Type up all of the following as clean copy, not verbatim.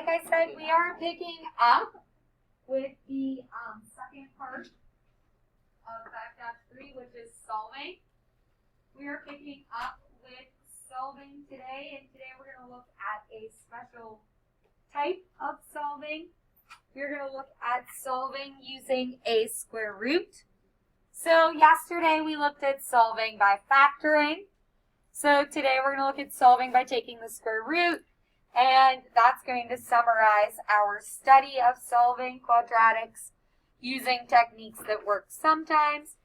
like I said, we are picking up with the second part of 5.3, which is solving. We are picking up with solving today, and today we're going to look at a special type of solving. We're going to look at solving using a square root. So yesterday we looked at solving by factoring. So today we're going to look at solving by taking the square root, and that's going to summarize our study of solving quadratics using techniques that work sometimes.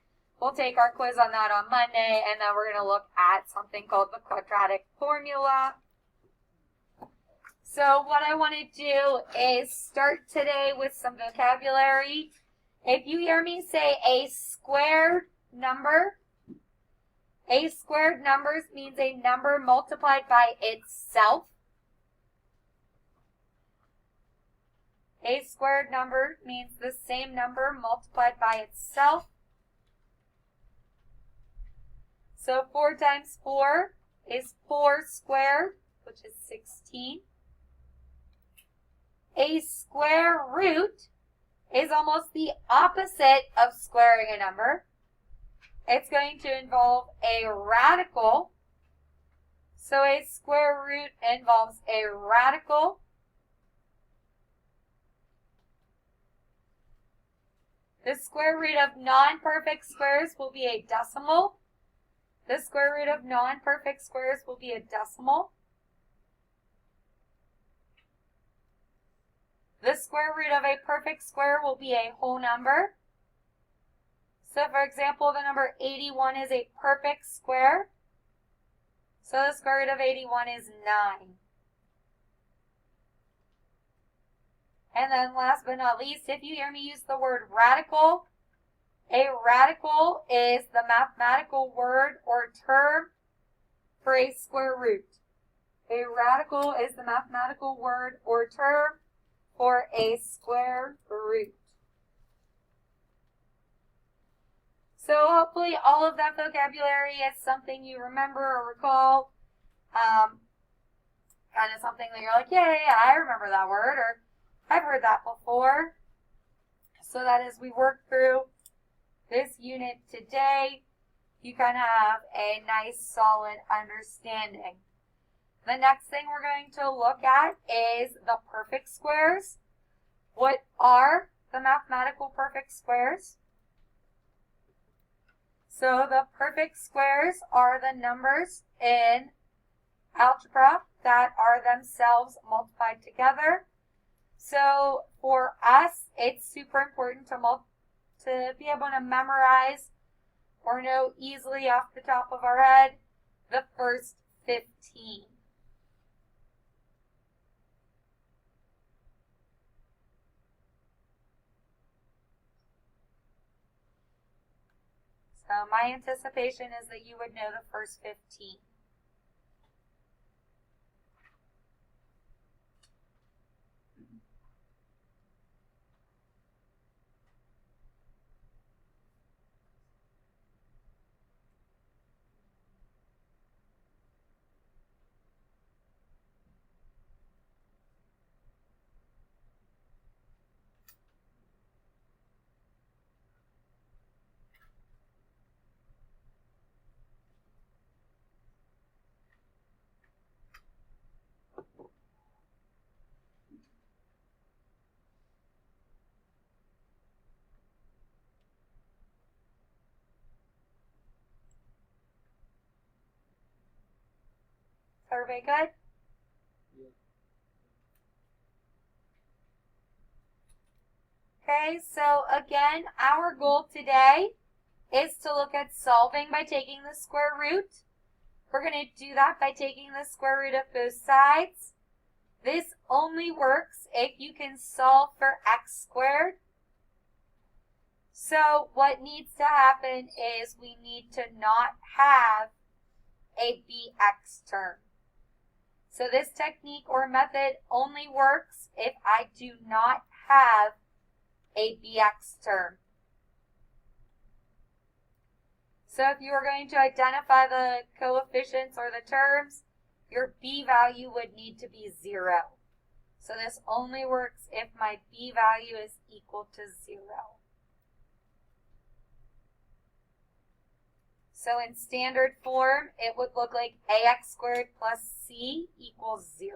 We'll take our quiz on that on Monday, and then we're going to look at something called the quadratic formula. So what I want to do is start today with some vocabulary. If you hear me say a squared number, a squared numbers means a number multiplied by itself. A squared number means the same number multiplied by itself. So 4 times 4 is 4 squared, which is 16. A square root is almost the opposite of squaring a number. It's going to involve a radical. So a square root involves a radical. The square root of non-perfect squares will be a decimal. The square root of non-perfect squares will be a decimal. The square root of a perfect square will be a whole number. So for example, the number 81 is a perfect square. So the square root of 81 is 9. And then last but not least, if you hear me use the word radical, a radical is the mathematical word or term for a square root. A radical is the mathematical word or term for a square root. So hopefully all of that vocabulary is something you remember or recall. Kind of something that you're like, yeah, I remember that word, or I've heard that before. So that as we work through this unit today, you kind of have a nice solid understanding. The next thing we're going to look at is the perfect squares. What are the mathematical perfect squares? So the perfect squares are the numbers in algebra that are themselves multiplied together. So for us, it's super important to be able to memorize or know easily off the top of our head the first 15. So my anticipation is that you would know the first 15. Everybody good? Yeah. Okay, so again, our goal today is to look at solving by taking the square root. We're going to do that by taking the square root of both sides. This only works if you can solve for x squared. So what needs to happen is we need to not have a bx term. So this technique or method only works if I do not have a bx term. So if you are going to identify the coefficients or the terms, your b value would need to be 0. So this only works if my b value is equal to 0. So in standard form, it would look like ax squared plus c equals 0.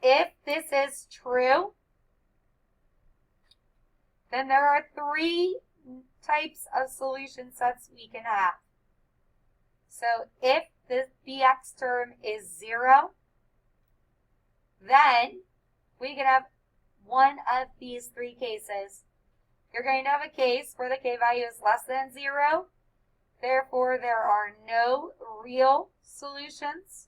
If this is true, then there are 3 types of solution sets we can have. So if this bx term is 0, then we can have one of these 3 cases. You're going to have a case where the k value is less than 0. Therefore, there are no real solutions.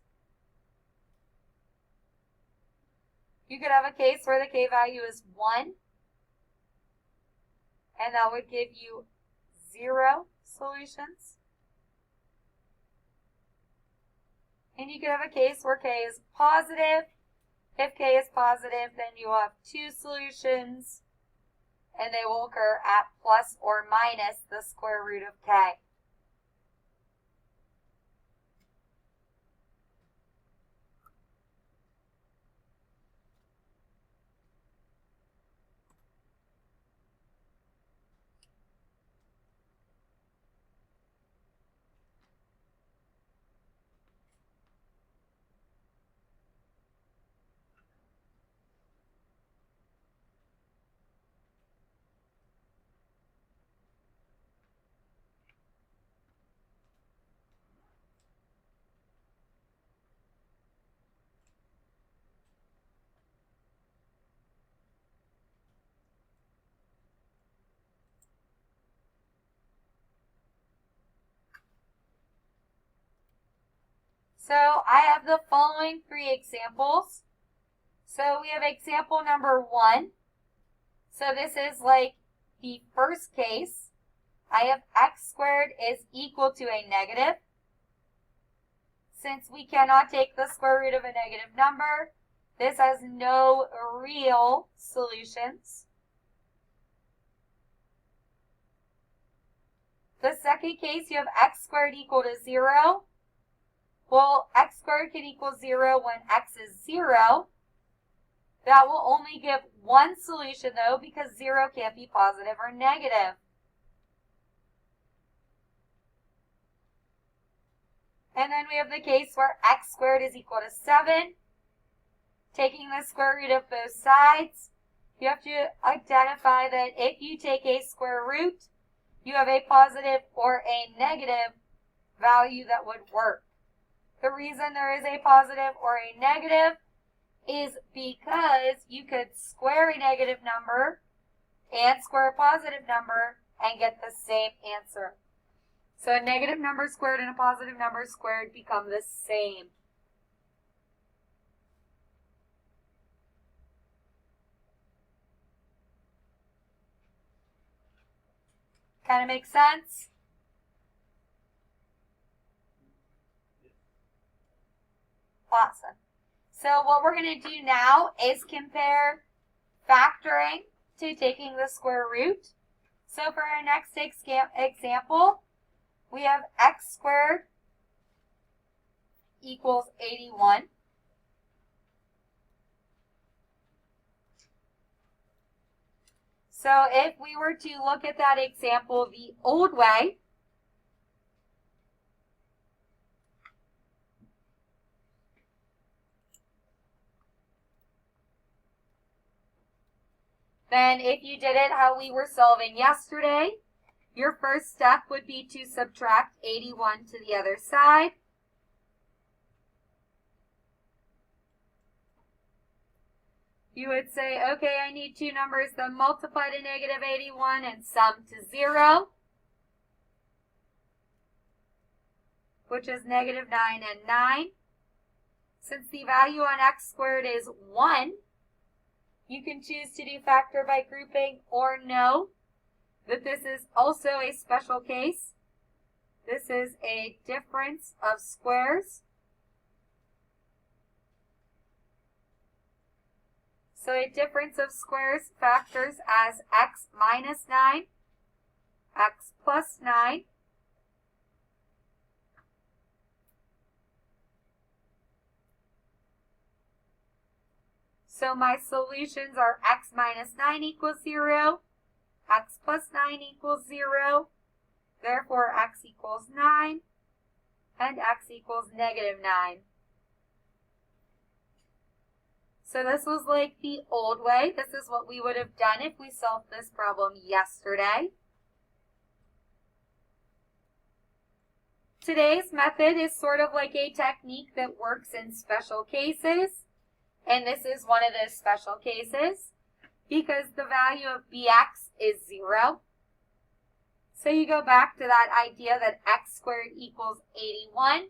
You could have a case where the k value is 1, and that would give you 0 solutions. And you could have a case where k is positive. If k is positive, then you will have 2 solutions, and they will occur at plus or minus the square root of k. So I have the following 3 examples. So we have example number 1. So this is like the first case. I have x squared is equal to a negative. Since we cannot take the square root of a negative number, this has no real solutions. The second case, you have x squared equal to 0. Well, x squared can equal 0 when x is 0. That will only give one solution, though, because 0 can't be positive or negative. And then we have the case where x squared is equal to 7. Taking the square root of both sides, you have to identify that if you take a square root, you have a positive or a negative value that would work. The reason there is a positive or a negative is because you could square a negative number and square a positive number and get the same answer. So a negative number squared and a positive number squared become the same. Kind of makes sense? Awesome. So what we're going to do now is compare factoring to taking the square root. So for our next example, we have x squared equals 81. So if we were to look at that example the old way, then if you did it how we were solving yesterday, your first step would be to subtract 81 to the other side. You would say, okay, I need 2 numbers that multiply to negative 81 and sum to 0, which is negative 9 and 9. Since the value on x squared is 1, you can choose to do factor by grouping or know that this is also a special case. This is a difference of squares. So a difference of squares factors as x minus 9, x plus 9, so my solutions are x minus 9 equals 0, x plus 9 equals 0, therefore x equals 9, and x equals negative 9. So this was like the old way. This is what we would have done if we solved this problem yesterday. Today's method is sort of like a technique that works in special cases. And this is one of those special cases because the value of bx is 0. So you go back to that idea that x squared equals 81.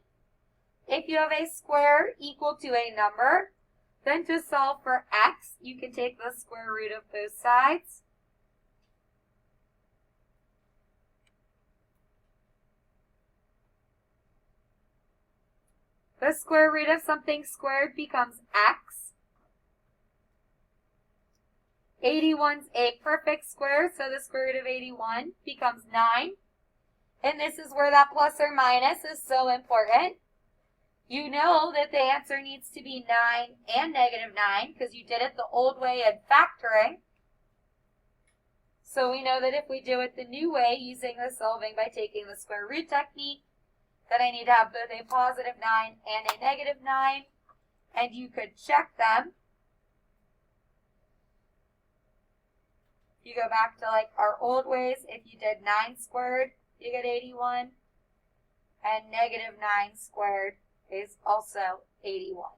If you have a square equal to a number, then to solve for x, you can take the square root of both sides. The square root of something squared becomes x. 81's a perfect square, so the square root of 81 becomes 9. And this is where that plus or minus is so important. You know that the answer needs to be 9 and negative 9 because you did it the old way in factoring. So we know that if we do it the new way using the solving by taking the square root technique, then I need to have both a positive 9 and a negative 9. And you could check them. You go back to like our old ways. If you did 9 squared, you get 81. And negative 9 squared is also 81.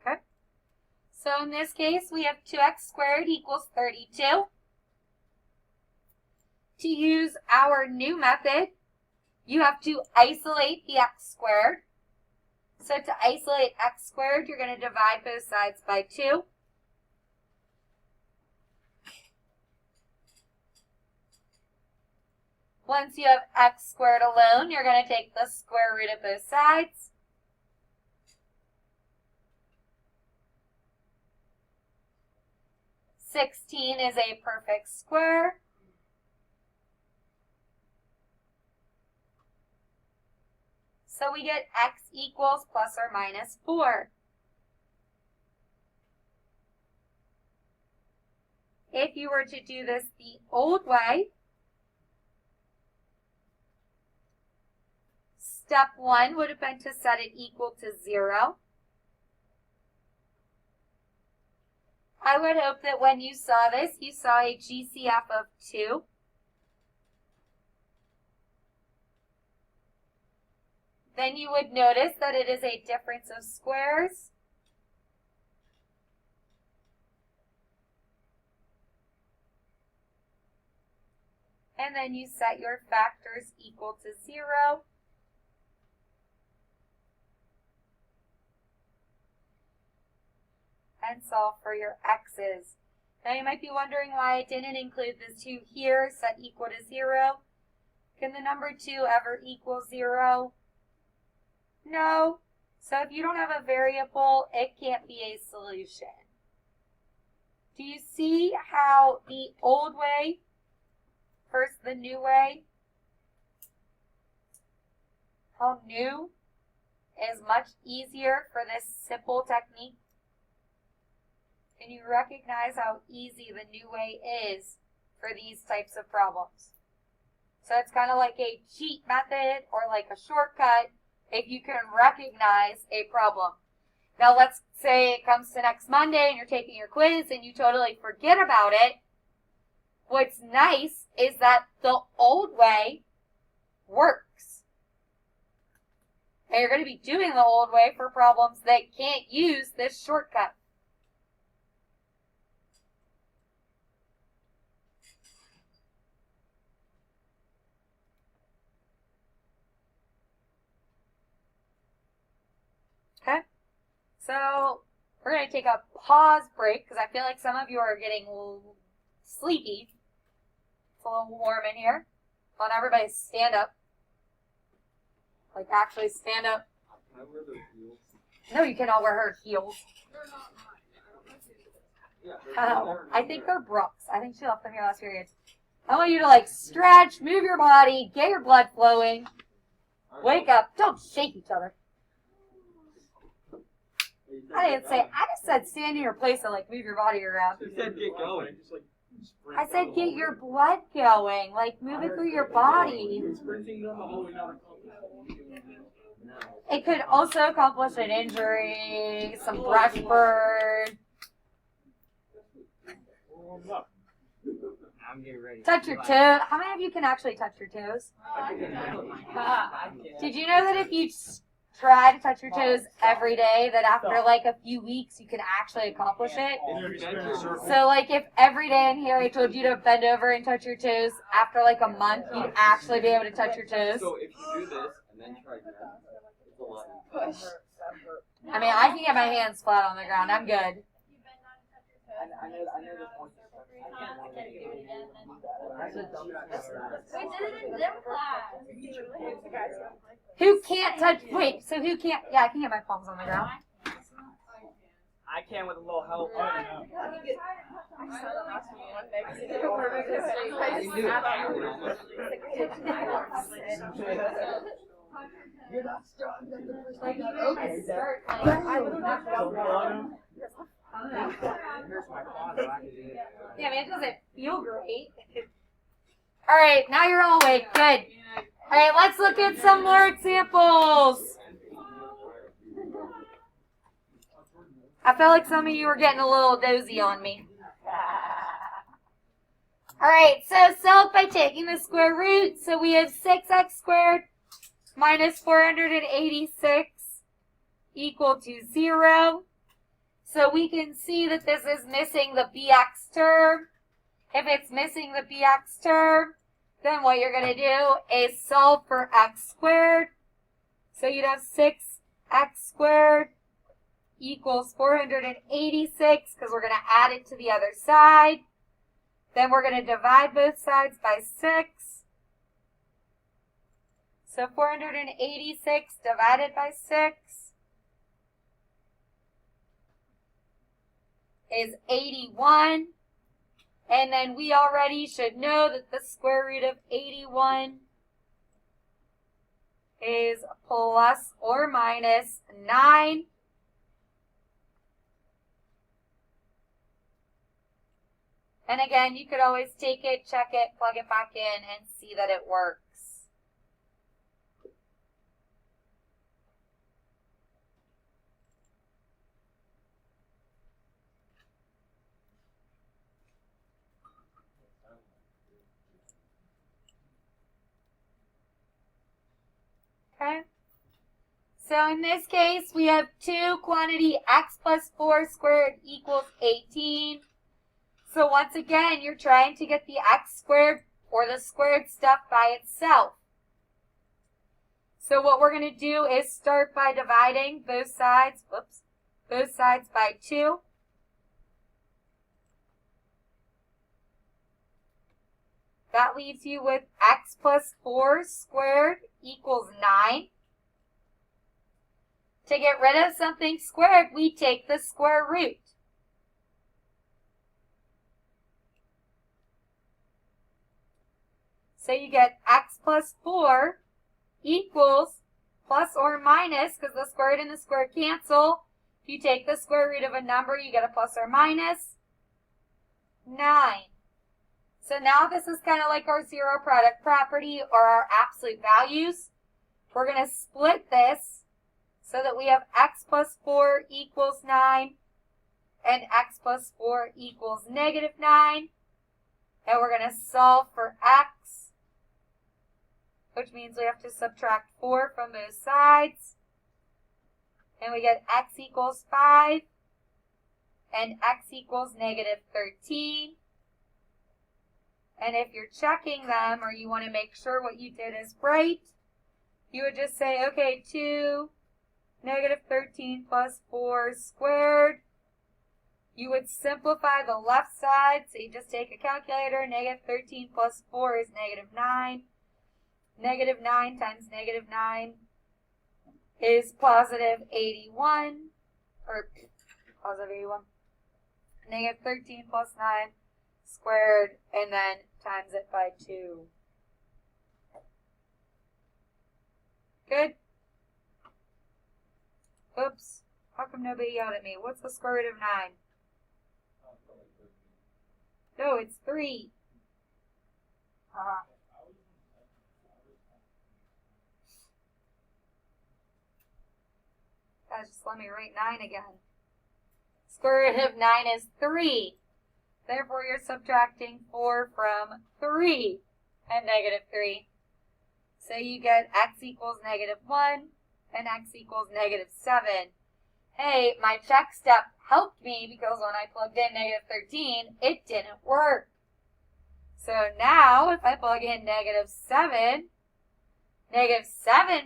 Okay. So in this case, we have 2x squared equals 32. To use our new method, you have to isolate the x squared. So to isolate x squared, you're going to divide both sides by 2. Once you have x squared alone, you're going to take the square root of both sides. (16) is a perfect square. So we get x equals plus or minus 4. If you were to do this the old way, step 1 would have been to set it equal to 0. I would hope that when you saw this, you saw a GCF of 2. Then you would notice that it is a difference of squares. And then you set your factors equal to 0. And solve for your x's. Now you might be wondering why I didn't include the 2 here, set equal to 0. Can the number 2 ever equal 0? No. So if you don't have a variable, it can't be a solution. Do you see how the old way versus the new way? How new is much easier for this simple technique? Can you recognize how easy the new way is for these types of problems? So it's kind of like a cheat method or like a shortcut if you can recognize a problem. Now let's say it comes to next Monday and you're taking your quiz and you totally forget about it. What's nice is that the old way works. And you're going to be doing the old way for problems that can't use this shortcut. Okay? So we're going to take a pause break because I feel like some of you are getting a little sleepy. It's a little warm in here. I want everybody to stand up. Like actually stand up. Can I wear those heels? No, you cannot wear her heels. Oh, I think they're Brooks. I think she left them here last period. I want you to like stretch, move your body, get your blood flowing. Wake up. Don't shake each other. I didn't say, I just said stand in your place and like move your body around. You said get going. I said get your blood going, like move it through your body. It could also accomplish an injury, some brush burn. I'm getting ready. Touch your toes. How many of you can actually touch your toes? Did you know that if you try to touch your toes every day, that after like a few weeks you can actually accomplish it? So like if every day in here I told you to bend over and touch your toes, after like a month you'd actually be able to touch your toes? So if you do this and then try that, it's a lot. Push. I mean, I can get my hands flat on the ground. I'm good. I know this one. Who can't touch? Wait, so who can't? Yeah, I can get my palms on the ground. I can with a little help. You're not strong. Like you even start like Here's my closet. I can do it. yeah, I mean it doesn't feel great. All right, now you're all awake. Good. All right, let's look at some more examples. I felt like some of you were getting a little dozy on me. All right, so solve by taking the square root. So we have 6x squared minus 486 equal to 0. So we can see that this is missing the bx term. If it's missing the bx term, then what you're going to do is solve for x squared. So you'd have 6x squared equals 486 because we're going to add it to the other side. Then we're going to divide both sides by 6. So 486 divided by 6 is 81. And then we already should know that the square root of 81 is plus or minus 9. And again, you could always take it, check it, plug it back in, and see that it works. Okay. So in this case, we have two quantity x plus 4 squared equals 18. So once again, you're trying to get the x squared or the squared stuff by itself. So what we're going to do is start by dividing both sides, both sides by 2. That leaves you with x plus 4 squared equals 9. To get rid of something squared, we take the square root. So you get x plus 4 equals plus or minus, because the squared and the squared cancel. If you take the square root of a number, you get a plus or minus 9. So now this is kind of like our zero product property or our absolute values. We're going to split this so that we have x plus 4 equals 9 and x plus 4 equals negative 9. And we're going to solve for x, which means we have to subtract 4 from both sides. And we get x equals 5 and x equals negative 13. And if you're checking them or you want to make sure what you did is right, you would just say, okay, 2 negative 13 plus 4 squared. You would simplify the left side, so you just take a calculator. Negative 13 plus 4 is negative 9. Negative 9 times negative 9 is positive 81, or positive 81. Negative 13 plus 9 squared, and then times it by 2. Good? Oops. How come nobody yelled at me? What's the square root of 9? No, it's 3. Guys, just let me write 9 again. Square root of 9 is 3. Therefore, you're subtracting 4 from 3 and negative 3. So you get x equals negative 1 and x equals negative 7. Hey, my check step helped me because when I plugged in negative 13, it didn't work. So now, if I plug in negative 7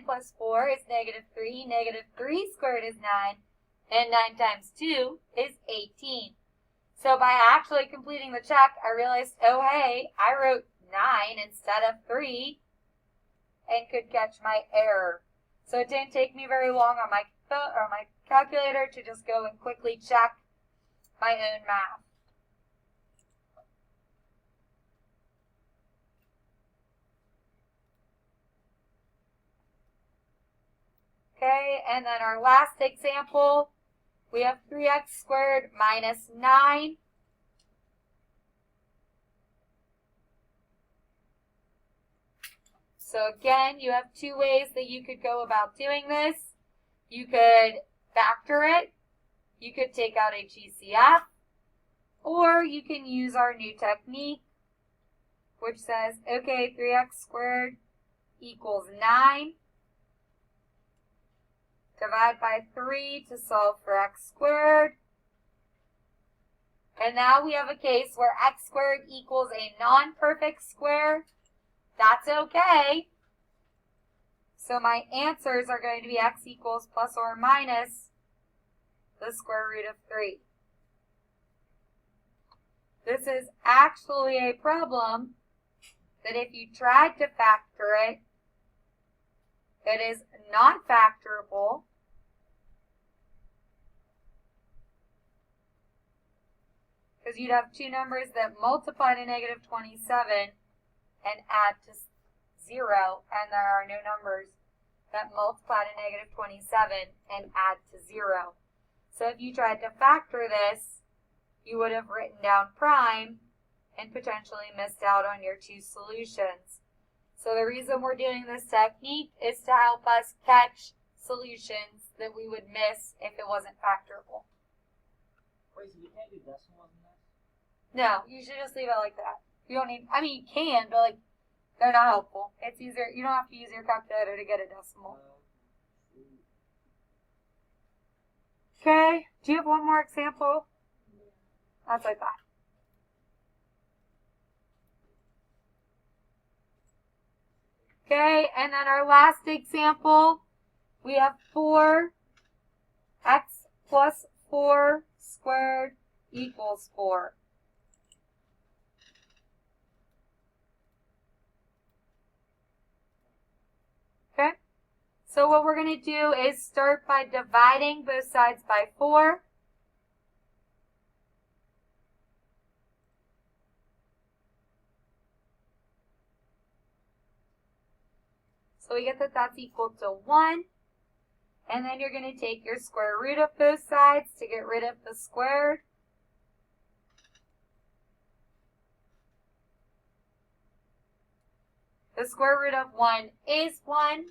plus 4 is negative 3. Negative 3 squared is 9. And 9 times 2 is 18. So by actually completing the check, I realized, oh hey, I wrote 9 instead of 3 and could catch my error. So it didn't take me very long on my calculator to just go and quickly check my own math. Okay, and then our last example, we have 3x squared minus 9. So again, you have two ways that you could go about doing this. You could factor it, you could take out a GCF, or you can use our new technique, which says, okay, 3x squared equals 9. Divide by 3 to solve for x squared. And now we have a case where x squared equals a non-perfect square. That's okay. So my answers are going to be x equals plus or minus the square root of 3. This is actually a problem that if you tried to factor it, it is not factorable. Because you'd have two numbers that multiply to negative 27 and add to 0, and there are no numbers that multiply to negative 27 and add to 0. So if you tried to factor this, you would have written down prime and potentially missed out on your two solutions. So the reason we're doing this technique is to help us catch solutions that we would miss if it wasn't factorable. Wait, so you can't do decimals in this? No, you should just leave it like that. You don't need, I mean, you can, but like, they're not helpful. It's easier, you don't have to use your calculator to get a decimal. Okay, do you have one more example? That's what I thought. Okay, and then our last example, we have 4x plus 4 squared equals 4. Okay, so what we're going to do is start by dividing both sides by 4. So we get that that's equal to 1. And then you're going to take your square root of both sides to get rid of the squared. The square root of 1 is 1.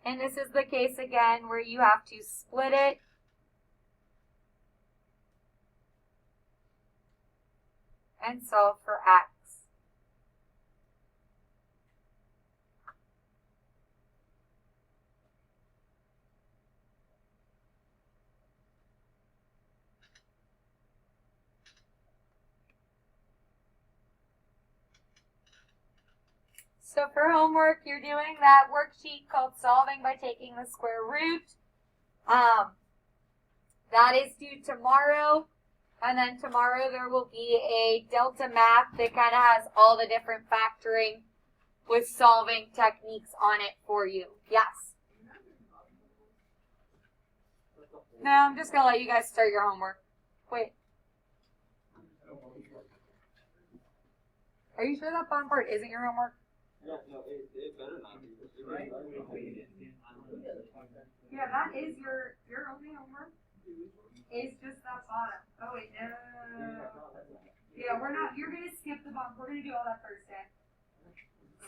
And this is the case again where you have to split it. And solve for x. So for homework, you're doing that worksheet called Solving by Taking the Square Root. That is due tomorrow. And then tomorrow there will be a Delta math that kind of has all the different factoring with solving techniques on it for you. Yes. No, I'm just going to let you guys start your homework. Wait. Are you sure that bottom part isn't your homework? Yeah, no, it better not be. Yeah, that is your only homework. Is just that bottom. Oh wait, no. Yeah, you're gonna skip the bottom. We're gonna do all that Thursday.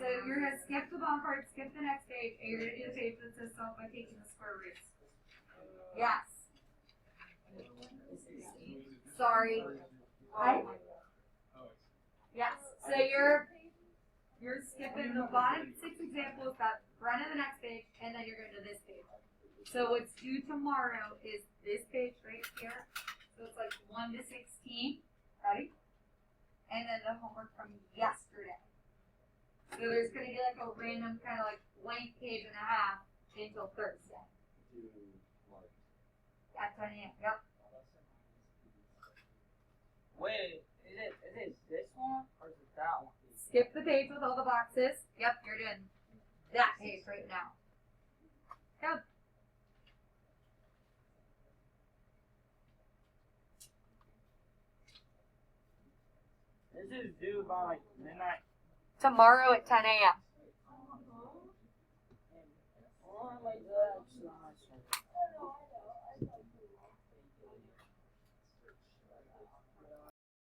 So you're gonna skip the bottom part, skip the next page, and you're gonna do the page that says solve by taking the square roots. Yes. Sorry. Yes. So you're skipping the bottom 6 examples, that front of the next page, and then you're going to this page. So what's due tomorrow is this page right here. So it's like 1 to 16. Ready? And then the homework from yesterday. So there's going to be like a random kind of like blank page and a half until Thursday. At 10 a.m. Yep. Wait, is it this one or is it that one? Skip the page with all the boxes. Yep, you're doing that page right now. Go. This is due by like midnight. Tomorrow at 10 a.m. Oh my god.